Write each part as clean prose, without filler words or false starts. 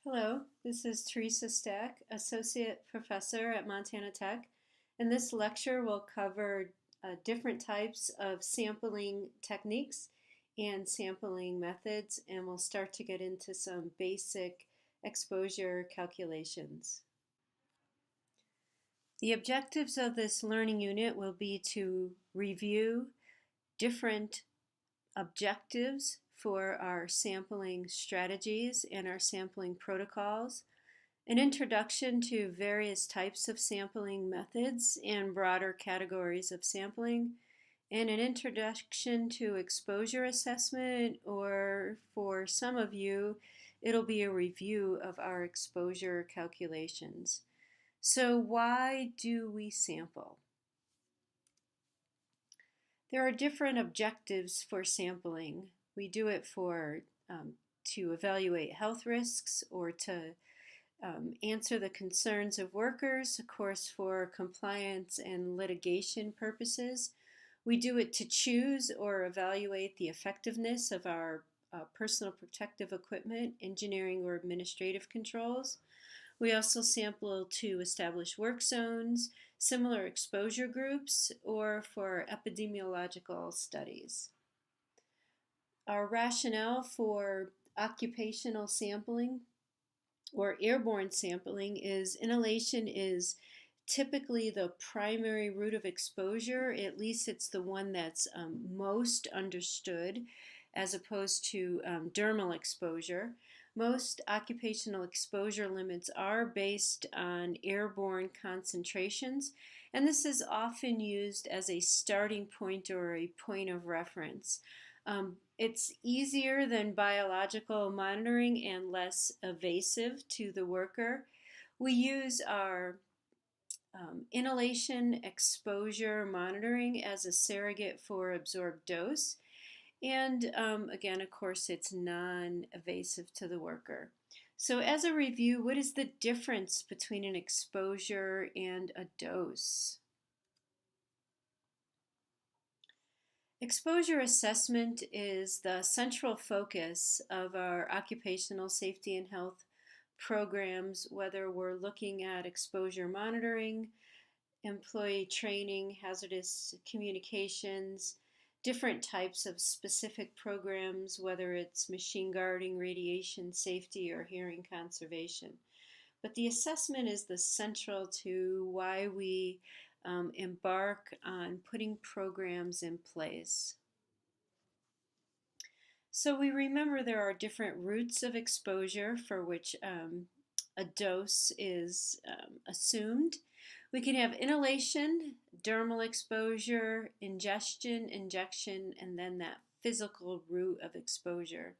Hello, this is Theresa Stack, Associate Professor at Montana Tech, and this lecture will cover different types of sampling techniques and sampling methods, and we'll start to get into some basic exposure calculations. The objectives of this learning unit will be to review different objectives for our sampling strategies and our sampling protocols, an introduction to various types of sampling methods and broader categories of sampling, and an introduction to exposure assessment, or for some of you, it'll be a review of our exposure calculations. So why do we sample? There are different objectives for sampling. We do it to evaluate health risks or to answer the concerns of workers, of course, for compliance and litigation purposes. We do it to choose or evaluate the effectiveness of our personal protective equipment, engineering or administrative controls. We also sample to establish work zones, similar exposure groups, or for epidemiological studies. Our rationale for occupational sampling or airborne sampling is inhalation is typically the primary route of exposure. At least it's the one that's most understood, as opposed to dermal exposure. Most occupational exposure limits are based on airborne concentrations, and this is often used as a starting point or a point of reference. It's easier than biological monitoring and less evasive to the worker. We use our inhalation exposure monitoring as a surrogate for absorbed dose. And again, of course, it's non-evasive to the worker. So as a review, what is the difference between an exposure and a dose? Exposure assessment is the central focus of our occupational safety and health programs, whether we're looking at exposure monitoring, employee training, hazardous communications, different types of specific programs, whether it's machine guarding, radiation safety, or hearing conservation. But the assessment is the central to why we embark on putting programs in place. So we remember there are different routes of exposure for which a dose is assumed. We can have inhalation, dermal exposure, ingestion, injection, and then that physical route of exposure.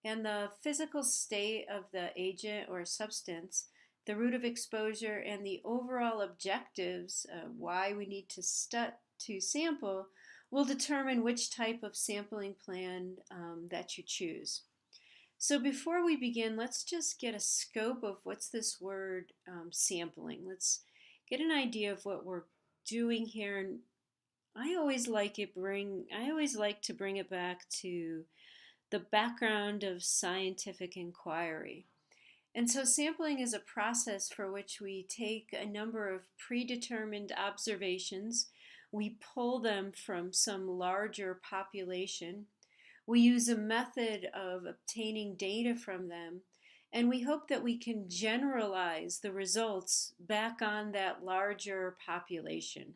And the physical state of the agent or substance, the route of exposure, and the overall objectives, why we need to sample, will determine which type of sampling plan that you choose. So before we begin, let's just get a scope of what's this word sampling. Let's get an idea of what we're doing here. And I always like to bring it back to the background of scientific inquiry. And so sampling is a process for which we take a number of predetermined observations, we pull them from some larger population, we use a method of obtaining data from them, and we hope that we can generalize the results back on that larger population.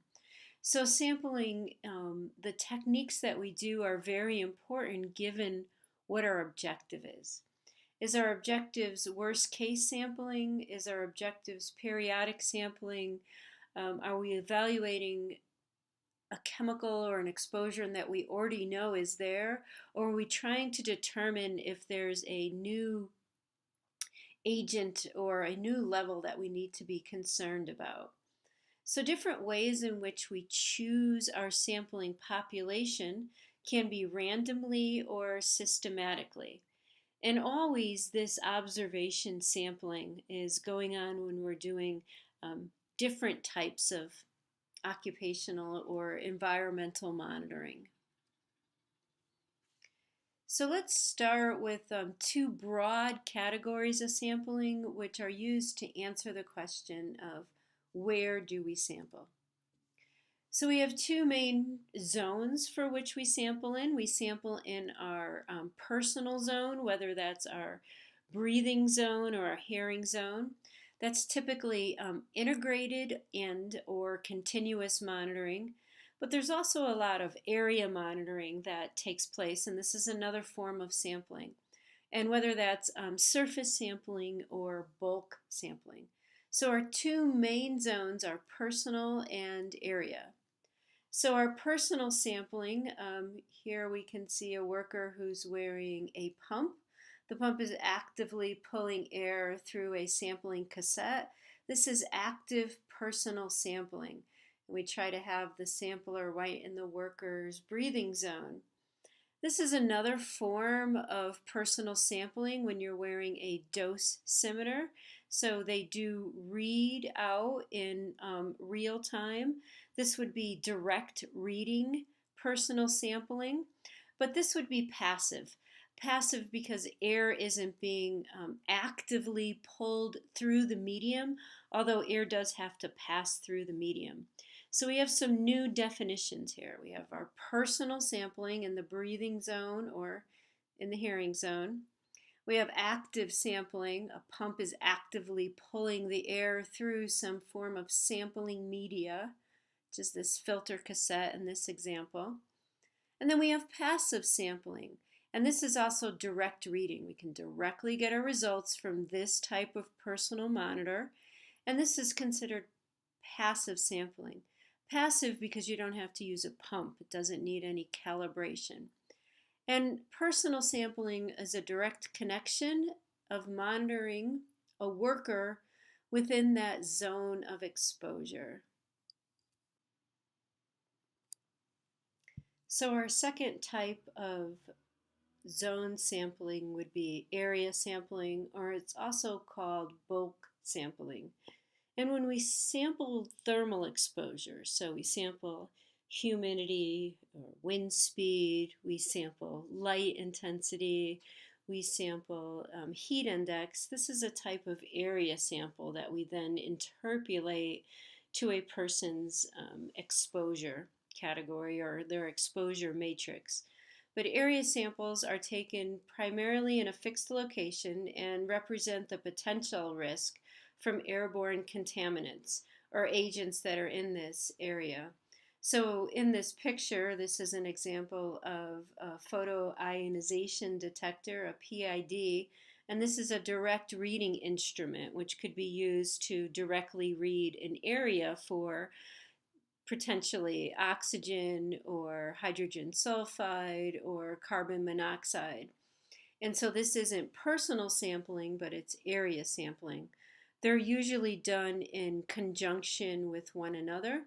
So sampling, the techniques that we do are very important given what our objective is. Is our objectives worst case sampling? Is our objectives periodic sampling? Are we evaluating a chemical or an exposure that we already know is there? Or are we trying to determine if there's a new agent or a new level that we need to be concerned about? So different ways in which we choose our sampling population can be randomly or systematically. And always this observation sampling is going on when we're doing different types of occupational or environmental monitoring. So let's start with two broad categories of sampling which are used to answer the question of where do we sample. So we have two main zones for which we sample in. We sample in our personal zone, whether that's our breathing zone or our hearing zone. That's typically integrated and or continuous monitoring. But there's also a lot of area monitoring that takes place, and this is another form of sampling. And whether that's surface sampling or bulk sampling. So our two main zones are personal and area. So our personal sampling, here we can see a worker who's wearing a pump. The pump is actively pulling air through a sampling cassette. This is active personal sampling. We try to have the sampler right in the worker's breathing zone. This is another form of personal sampling when you're wearing a dosimeter. So they do read out in real time. This would be direct reading personal sampling, but this would be passive. Passive because air isn't being actively pulled through the medium, although air does have to pass through the medium. So we have some new definitions here. We have our personal sampling in the breathing zone or in the hearing zone. We have active sampling. A pump is actively pulling the air through some form of sampling media, which is this filter cassette in this example. And then we have passive sampling. And this is also direct reading. We can directly get our results from this type of personal monitor. And this is considered passive sampling. Passive because you don't have to use a pump. It doesn't need any calibration. And personal sampling is a direct connection of monitoring a worker within that zone of exposure. So our second type of zone sampling would be area sampling, or it's also called bulk sampling. And when we sample thermal exposure, so we sample humidity or wind speed, we sample light intensity, we sample heat index, this is a type of area sample that we then interpolate to a person's exposure category or their exposure matrix. But area samples are taken primarily in a fixed location and represent the potential risk from airborne contaminants or agents that are in this area. So in this picture, this is an example of a photo ionization detector, a PID, and this is a direct reading instrument which could be used to directly read an area for potentially oxygen or hydrogen sulfide or carbon monoxide. And so this isn't personal sampling, but it's area sampling. They're usually done in conjunction with one another.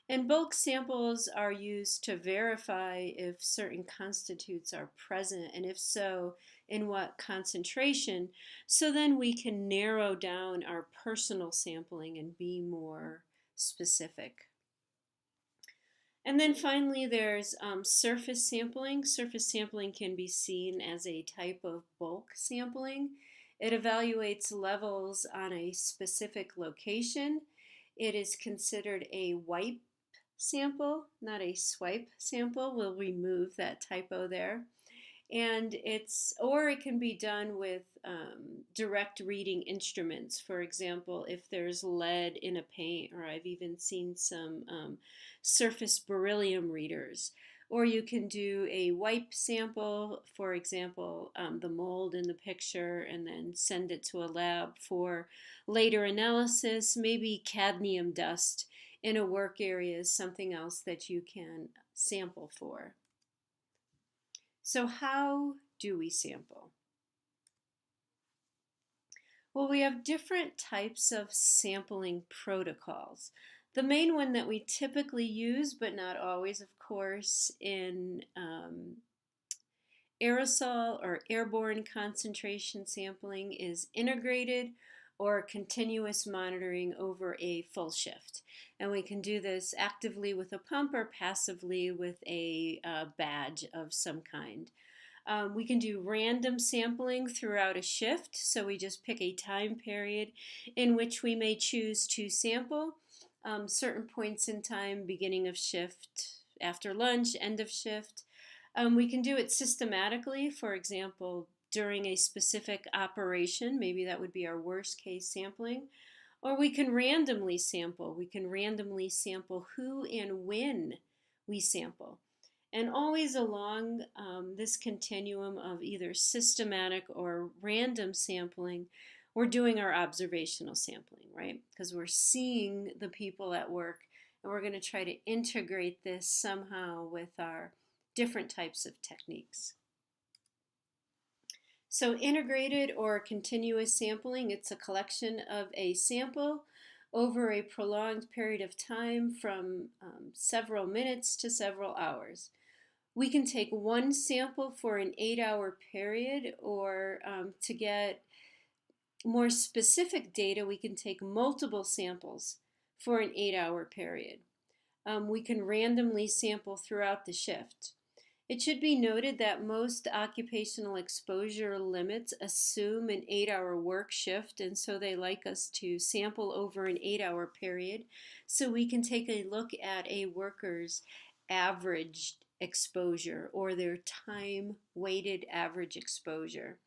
And bulk samples are used to verify if certain constituents are present, and if so, in what concentration. So then we can narrow down our personal sampling and be more specific. And then finally, there's surface sampling. Surface sampling can be seen as a type of bulk sampling. It evaluates levels on a specific location. It is considered a wipe sample, not a swipe sample. We'll remove that typo there. And or it can be done with direct reading instruments. For example, if there's lead in a paint, or I've even seen some surface beryllium readers. Or you can do a wipe sample, for example, the mold in the picture, and then send it to a lab for later analysis. Maybe cadmium dust in a work area is something else that you can sample for. So how do we sample? Well, we have different types of sampling protocols. The main one that we typically use, but not always, of course, in aerosol or airborne concentration sampling is integrated or continuous monitoring over a full shift. And we can do this actively with a pump or passively with a badge of some kind. We can do random sampling throughout a shift, so we just pick a time period in which we may choose to sample certain points in time, beginning of shift, after lunch, end of shift. We can do it systematically, for example, during a specific operation. Maybe that would be our worst case sampling. Or we can randomly sample. We can randomly sample who and when we sample. And always along this continuum of either systematic or random sampling, we're doing our observational sampling, right? Because we're seeing the people at work, and we're going to try to integrate this somehow with our different types of techniques. So integrated or continuous sampling, it's a collection of a sample over a prolonged period of time from several minutes to several hours. We can take one sample for an 8-hour period, or to get more specific data, we can take multiple samples for an 8-hour period. We can randomly sample throughout the shift. It should be noted that most occupational exposure limits assume an 8-hour work shift, and so they like us to sample over an 8-hour period so we can take a look at a worker's average exposure or their time-weighted average exposure.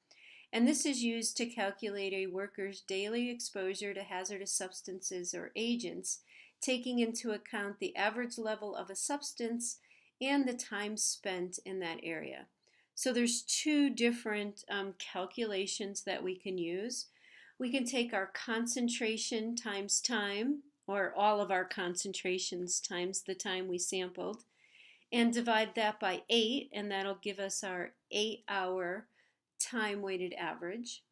And this is used to calculate a worker's daily exposure to hazardous substances or agents, taking into account the average level of a substance and the time spent in that area. So there's two different calculations that we can use. We can take our concentration times time, or all of our concentrations times the time we sampled, and divide that by 8, and that'll give us our 8-hour time-weighted average.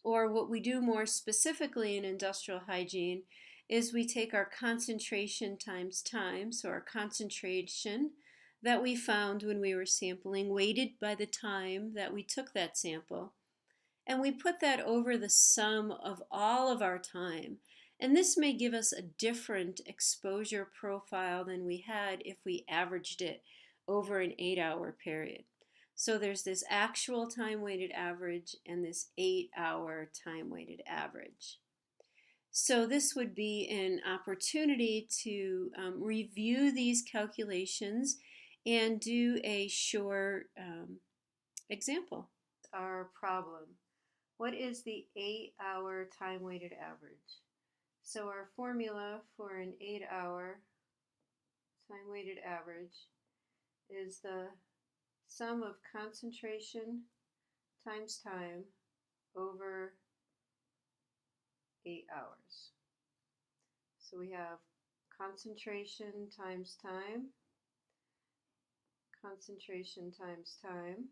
Or what we do more specifically in industrial hygiene is we take our concentration times time, so our concentration that we found when we were sampling, weighted by the time that we took that sample, and we put that over the sum of all of our time. And this may give us a different exposure profile than we had if we averaged it over an 8-hour period. So there's this actual time-weighted average and this 8-hour time-weighted average. So this would be an opportunity to review these calculations and do a short example. Our problem. What is the 8-hour time-weighted average? So our formula for an 8-hour time-weighted average is the sum of concentration times time over 8 hours. So we have concentration times time, concentration times time,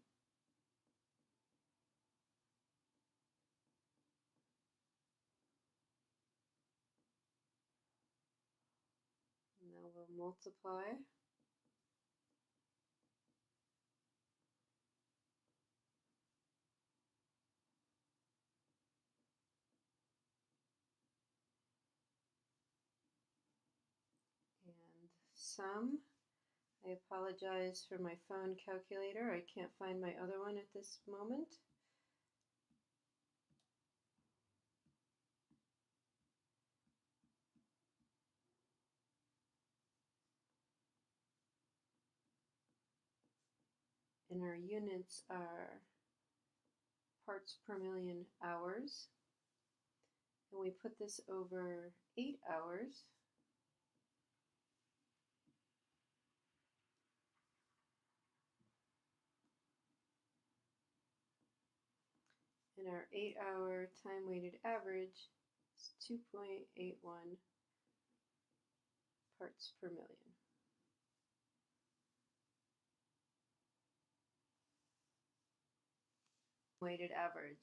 and now we'll multiply. And sum. I apologize for my phone calculator. I can't find my other one at this moment. And our units are parts per million hours. And we put this over 8 hours. And our 8-hour time-weighted average is 2.81 parts per million. Weighted average.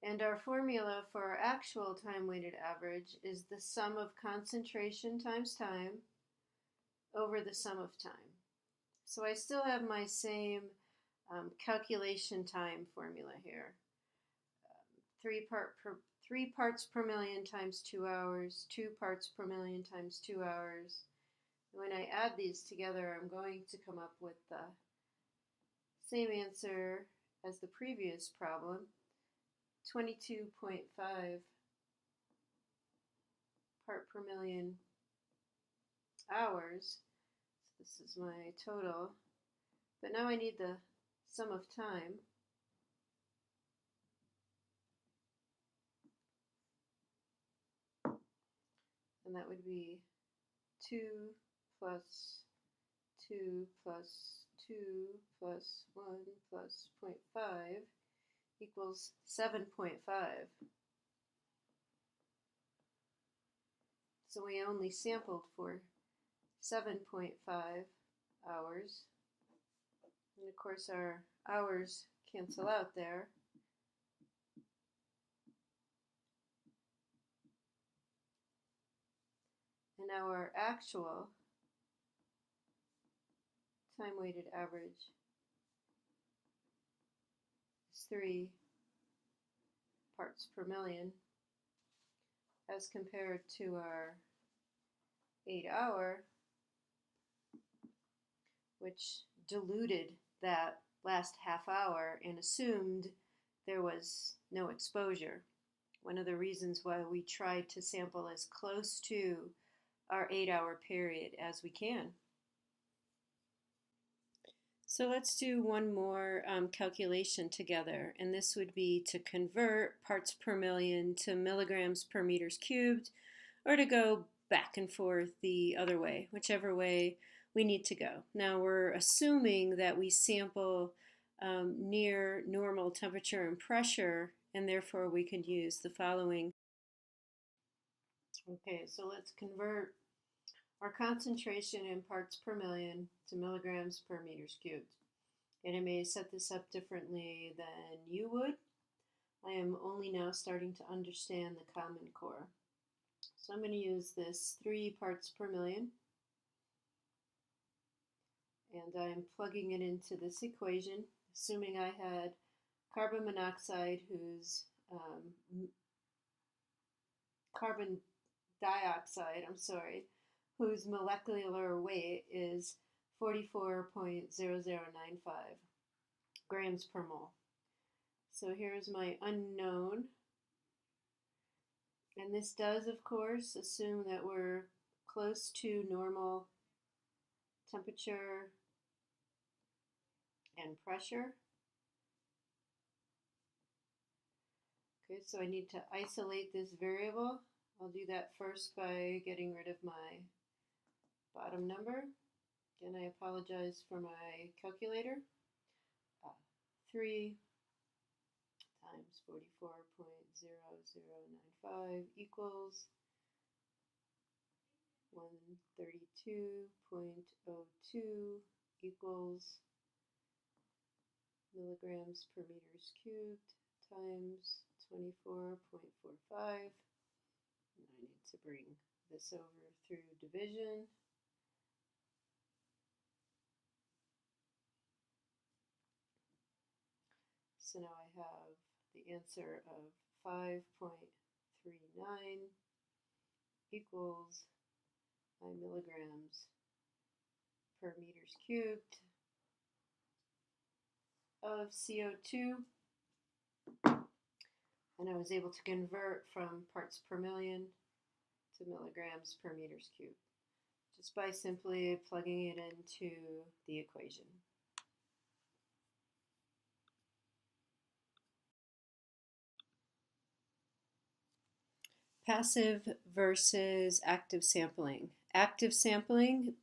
And our formula for our actual time-weighted average is the sum of concentration times time over the sum of time. So I still have my same calculation time formula here. 3 parts per million times 2 hours, 2 parts per million times 2 hours. When I add these together, I'm going to come up with the Same answer as the previous problem, 22.5 part per million hours. So this is my total. But now I need the sum of time. And that would be 2 plus 2 plus 2 plus 1 plus 0.5 equals 7.5. So we only sampled for 7.5 hours. And of course our hours cancel out there. And now our actual time-weighted average is 3 parts per million as compared to our 8-hour, which diluted that last half hour and assumed there was no exposure. One of the reasons why we tried to sample as close to our 8-hour period as we can. So let's do one more calculation together, and this would be to convert parts per million to milligrams per meters cubed, or to go back and forth the other way, whichever way we need to go. Now we're assuming that we sample near normal temperature and pressure, and therefore we could use the following. Okay, so let's convert our concentration in parts per million to milligrams per meters cubed. And I may set this up differently than you would. I am only now starting to understand the Common Core. So I'm going to use this 3 parts per million. And I'm plugging it into this equation, assuming I had carbon monoxide whose carbon dioxide, whose molecular weight is 44.0095 grams per mole. So here's my unknown. And this does, of course, assume that we're close to normal temperature and pressure. Okay, so I need to isolate this variable. I'll do that first by getting rid of my bottom number. Again, I apologize for my calculator. 3 times 44.0095 equals 132.02 equals milligrams per meters cubed times 24.45. And I need to bring this over through division. So now I have the answer of 5.39 equals my milligrams per meters cubed of CO2. And I was able to convert from parts per million to milligrams per meters cubed just by simply plugging it into the equation. Passive versus active sampling. Active sampling,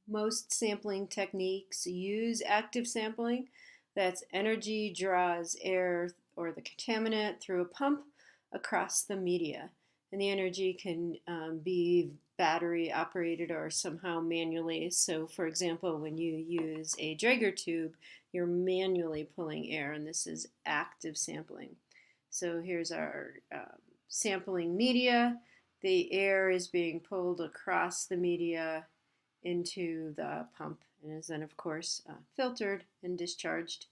most sampling techniques use active sampling. That's energy draws air or the contaminant through a pump across the media. And the energy can be battery operated or somehow manually. So for example, when you use a Draeger tube, you're manually pulling air, and this is active sampling. So here's our sampling media. The air is being pulled across the media into the pump and is then, of course, filtered and discharged.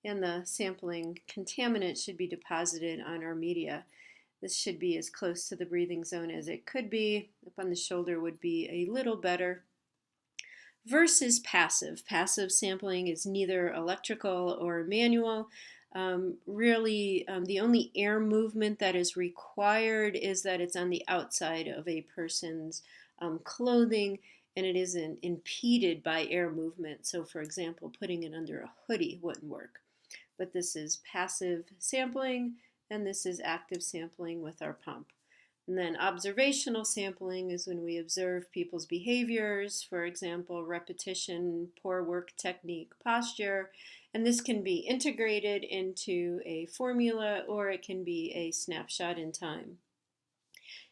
And the sampling contaminant should be deposited on our media. This should be as close to the breathing zone as it could be. Up on the shoulder would be a little better. versus passive. Passive sampling is neither electrical or manual. The only air movement that is required is that it's on the outside of a person's clothing and it isn't impeded by air movement. So, for example, putting it under a hoodie wouldn't work. But this is passive sampling and this is active sampling with our pump. And then observational sampling is when we observe people's behaviors, for example, repetition, poor work technique, posture, and this can be integrated into a formula or it can be a snapshot in time.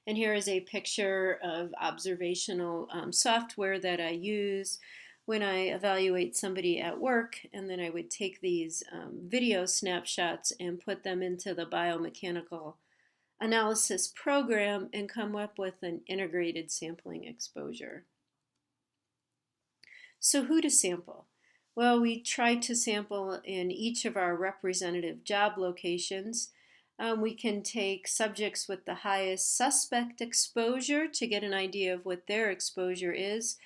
And here is a picture of observational software that I use when I evaluate somebody at work, and then I would take these video snapshots and put them into the biomechanical analysis program and come up with an integrated sampling exposure. So who to sample? Well, we try to sample in each of our representative job locations. We can take subjects with the highest suspect exposure to get an idea of what their exposure is,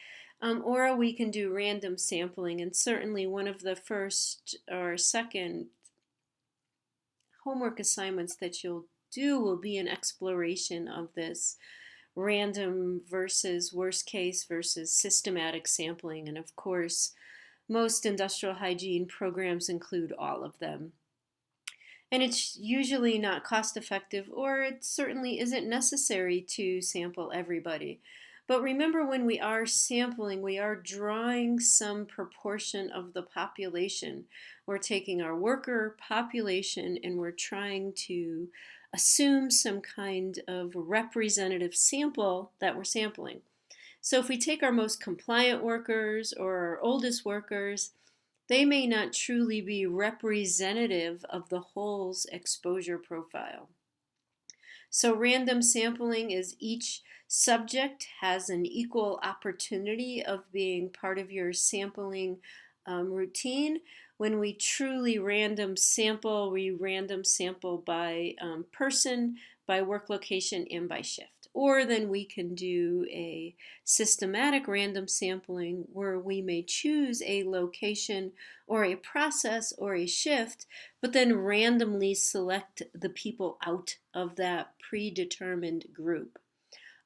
or we can do random sampling, and certainly one of the first or second homework assignments that you'll do will be an exploration of this random versus worst case versus systematic sampling. And of course, most industrial hygiene programs include all of them. And it's usually not cost effective, or it certainly isn't necessary to sample everybody. But remember, when we are sampling, we are drawing some proportion of the population. We're taking our worker population and we're trying to assume some kind of representative sample that we're sampling. So if we take our most compliant workers or our oldest workers, they may not truly be representative of the whole's exposure profile. So random sampling is each subject has an equal opportunity of being part of your sampling routine. When we truly random sample, we random sample by person, by work location, and by shift. Or then we can do a systematic random sampling where we may choose a location or a process or a shift, but then randomly select the people out of that predetermined group.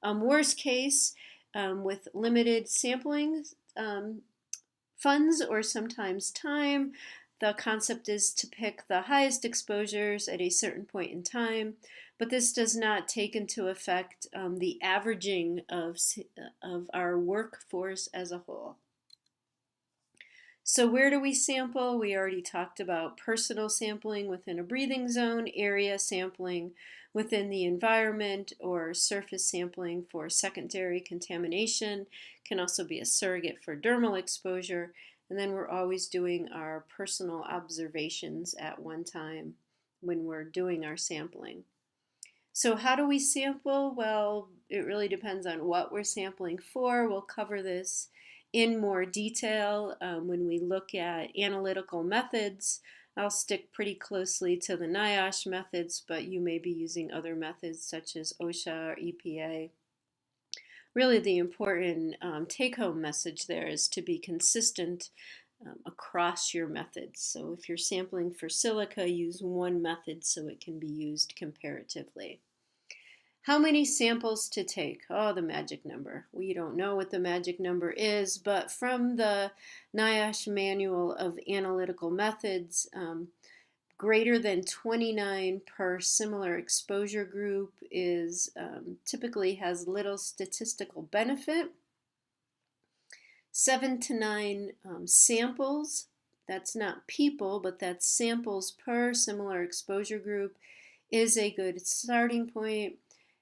Worst case, with limited sampling funds or sometimes time, the concept is to pick the highest exposures at a certain point in time, but this does not take into effect the averaging of our workforce as a whole. So where do we sample? We already talked about personal sampling within a breathing zone, area sampling within the environment, or surface sampling for secondary contamination. Can also be a surrogate for dermal exposure. And then we're always doing our personal observations at one time when we're doing our sampling. So how do we sample? Well, it really depends on what we're sampling for. We'll cover this in more detail when we look at analytical methods. I'll stick pretty closely to the NIOSH methods, but you may be using other methods such as OSHA or EPA. Really, the important take-home message there is to be consistent across your methods. So if you're sampling for silica, use one method so it can be used comparatively. How many samples to take? Oh, the magic number. We don't know what the magic number is, but from the NIOSH Manual of Analytical Methods, greater than 29 per similar exposure group is typically has little statistical benefit. 7 to 9 samples, that's not people, but that's samples per similar exposure group, is a good starting point.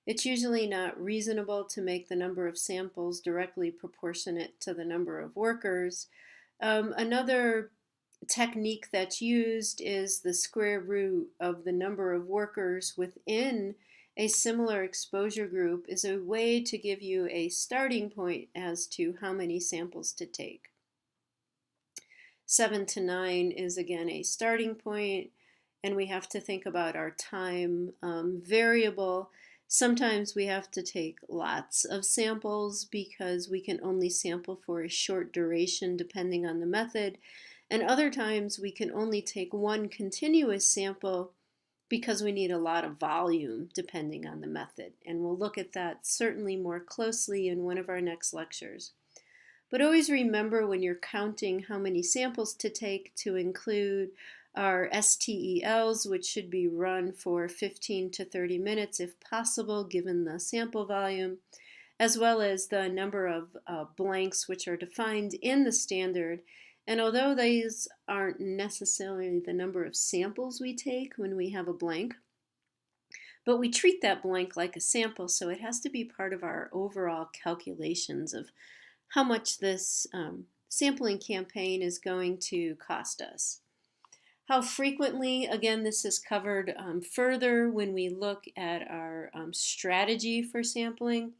It's usually not reasonable to make the number of samples directly proportionate to the number of workers. Another technique that's used is the square root of the number of workers within a similar exposure group is a way to give you a starting point as to how many samples to take. 7 to 9 is again a starting point, and we have to think about our time variable Sometimes we have to take lots of samples because we can only sample for a short duration depending on the method, and other times we can only take one continuous sample because we need a lot of volume depending on the method. And we'll look at that certainly more closely in one of our next lectures. But always remember when you're counting how many samples to take to include our STELs, which should be run for 15 to 30 minutes if possible, given the sample volume, as well as the number of blanks which are defined in the standard. And although these aren't necessarily the number of samples we take when we have a blank, but we treat that blank like a sample, so it has to be part of our overall calculations of how much this sampling campaign is going to cost us. How frequently, again, this is covered further when we look at our strategy for sampling,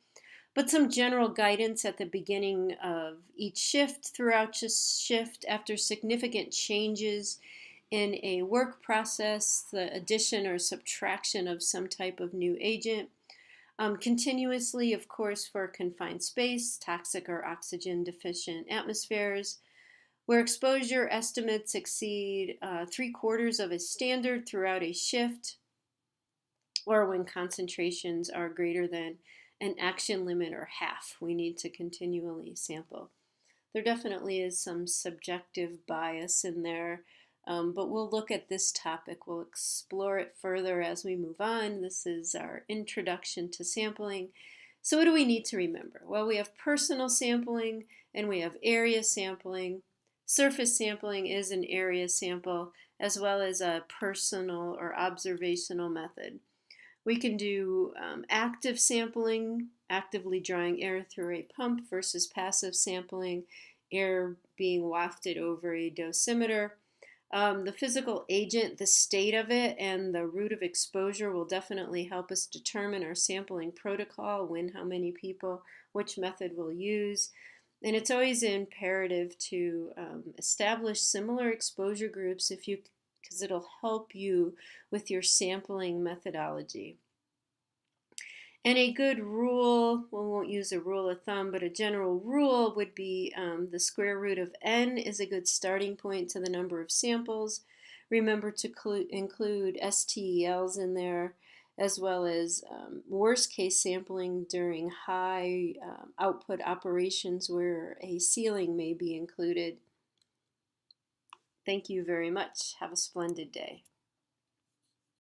but some general guidance at the beginning of each shift, throughout your shift, after significant changes in a work process, the addition or subtraction of some type of new agent. Continuously, of course, for confined space, toxic or oxygen deficient atmospheres, where exposure estimates exceed 3/4 of a standard throughout a shift, or when concentrations are greater than an action limit or half, we need to continually sample. There definitely is some subjective bias in there. But we'll look at this topic. We'll explore it further as we move on. This is our introduction to sampling. So what do we need to remember? Well, we have personal sampling and we have area sampling. Surface sampling is an area sample as well as a personal or observational method. We can do active sampling, actively drawing air through a pump, versus passive sampling, air being wafted over a dosimeter. The physical agent, the state of it, and the route of exposure will definitely help us determine our sampling protocol, when, how many people, which method we'll use. And it's always imperative to establish similar exposure groups because it'll help you with your sampling methodology. And a good rule, well, we won't use a rule of thumb, but a general rule would be the square root of n is a good starting point to the number of samples. Remember to include STELs in there, as well as worst case sampling during high output operations where a sealing may be included. Thank you very much. Have a splendid day.